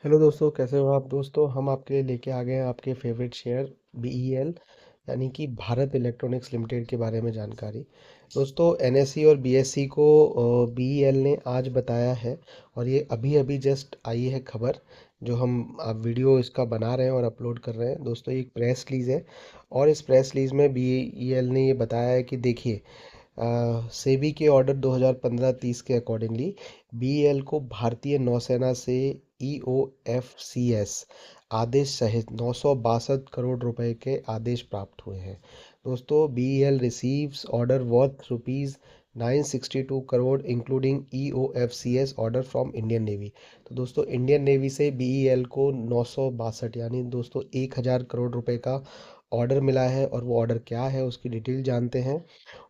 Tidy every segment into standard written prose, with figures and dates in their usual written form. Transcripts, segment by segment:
Hello दोस्तों, कैसे हो आप? दोस्तों, हम आपके लिए लेके आ गए हैं आपके फेवरेट शेयर बीईएल यानी कि भारत इलेक्ट्रॉनिक्स लिमिटेड के बारे में जानकारी। दोस्तों, एनएसई और बीएसई को बीईएल ने आज बताया है और ये अभी अभी जस्ट आई है खबर, जो हम आप वीडियो इसका बना रहे हैं और अपलोड कर रहे हैं। दोस्तों, ये एक प्रेस रिलीज है और इस प्रेस रिलीज में बीईएल ने ये बताया है कि देखिए, सेबी के ऑर्डर 2015-30 के अकॉर्डिंगली बीईएल को भारतीय नौसेना से ईओएफसीएस आदेश सहित 962 करोड़ रुपए के आदेश प्राप्त हुए हैं। दोस्तों, BEL receives order worth rupees 962 crore including EOFCS order from Indian navy. तो दोस्तों, इंडियन नेवी से बीईएल को 962 यानी दोस्तों 1000 करोड़ रुपए का ऑर्डर मिला है। और वो ऑर्डर क्या है उसकी डिटेल जानते हैं।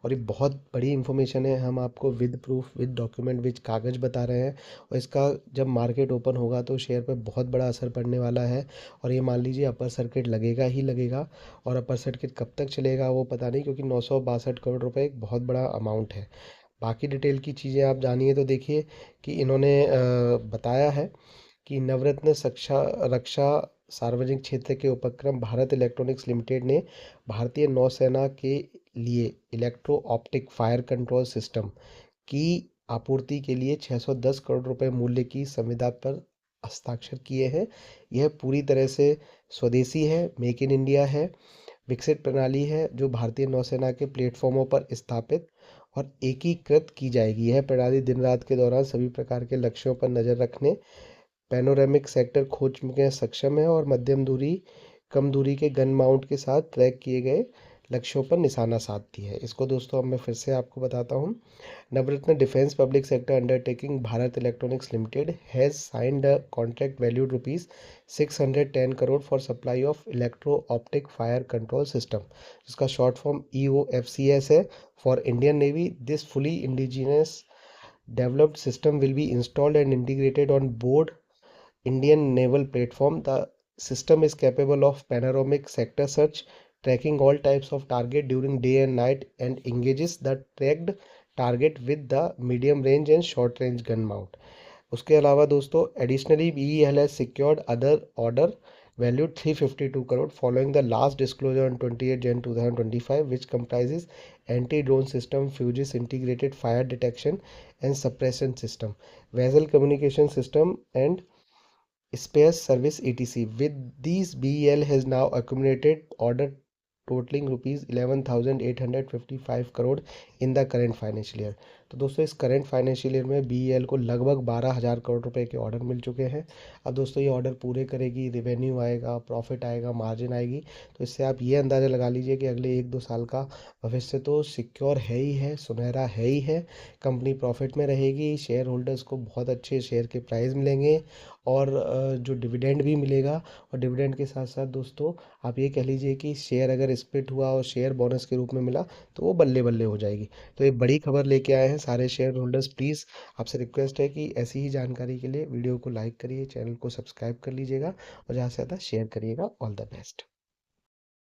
और ये बहुत बड़ी इंफॉर्मेशन है, हम आपको with proof with document with कागज़ बता रहे हैं। और इसका जब मार्केट ओपन होगा तो शेयर पर बहुत बड़ा असर पड़ने वाला है। और ये मान लीजिए अपर सर्किट लगेगा ही लगेगा। और अपर सर्किट कब तक चलेगा वो पता नहीं, क्योंकि 962 करोड़ रुपए एक बहुत बड़ा अमाउंट है। बाकी डिटेल की चीज़ें आप जानिए तो देखिए कि इन्होंने बताया है कि नवरत्न रक्षा रक्षा सार्वजनिक क्षेत्र के उपक्रम भारत इलेक्ट्रॉनिक्स लिमिटेड ने भारतीय नौसेना के लिए electro optic fire control system की आपूर्ति के लिए 610 करोड़ रुपए मूल्य की संविदा पर हस्ताक्षर किए हैं। यह पूरी तरह से स्वदेशी है, मेक इन इंडिया है, विकसित प्रणाली है जो भारतीय नौसेना के प्लेटफॉर्मों पर स्थापित और एकीकृत की जाएगी। यह प्रणाली दिन रात के दौरान सभी प्रकार के लक्ष्यों पर नजर रखने, पैनोरेमिक सेक्टर खोज में सक्षम है और मध्यम दूरी कम दूरी के गन माउंट के साथ ट्रैक किए गए लक्ष्यों पर निशाना साधती है। इसको दोस्तों अब मैं फिर से आपको बताता हूँ। Navratna defence public sector undertaking Bharat electronics limited has signed a contract valued rupees 610 crore for supply of electro optic fire control system, जिसका शॉर्ट फॉर्म ईओएफसीएस है, for Indian navy. This fully indigenous developed system will be installed and integrated on board Indian naval platform. The system is capable of panoramic sector search, tracking all types of target during day and night, and engages the tracked target with the medium range and short range gun mount. उसके अलावा दोस्तों, additionally BEL has secured other order valued 352 crore following the last disclosure on 28 Jan 2025, which comprises anti-drone system, Fugees integrated fire detection and suppression system, vessel communication system, and spares service etc. With these, BEL has now accumulated order totaling rupees 11,855 crore in the current financial year. तो दोस्तों, इस current financial year में BEL को लगभग 12,000 करोड़ रुपए के order मिल चुके हैं। अब दोस्तों, ये ऑर्डर पूरे करेगी, रेवेन्यू आएगा, प्रॉफिट आएगा, मार्जिन आएगी। तो इससे आप ये अंदाज़ा लगा लीजिए कि अगले 1-2 साल का भविष्य तो सिक्योर है ही है, सुनहरा है ही है। कंपनी प्रॉफिट में रहेगी, शेयर होल्डर्स को बहुत अच्छे शेयर के प्राइस मिलेंगे और जो डिविडेंड भी मिलेगा। और डिविडेंड के साथ साथ दोस्तों, आप ये कह लीजिए कि शेयर अगर स्प्लिट हुआ और शेयर बोनस के रूप में मिला तो वो बल्ले बल्ले हो जाएगी। तो ये बड़ी खबर लेके आए हैं सारे शेयर होल्डर्स। प्लीज़ आपसे रिक्वेस्ट है कि ऐसी ही जानकारी के लिए वीडियो को लाइक करिए, चैनल को सब्सक्राइब कर लीजिएगा और ज़्यादा से ज़्यादा शेयर करिएगा। All the best.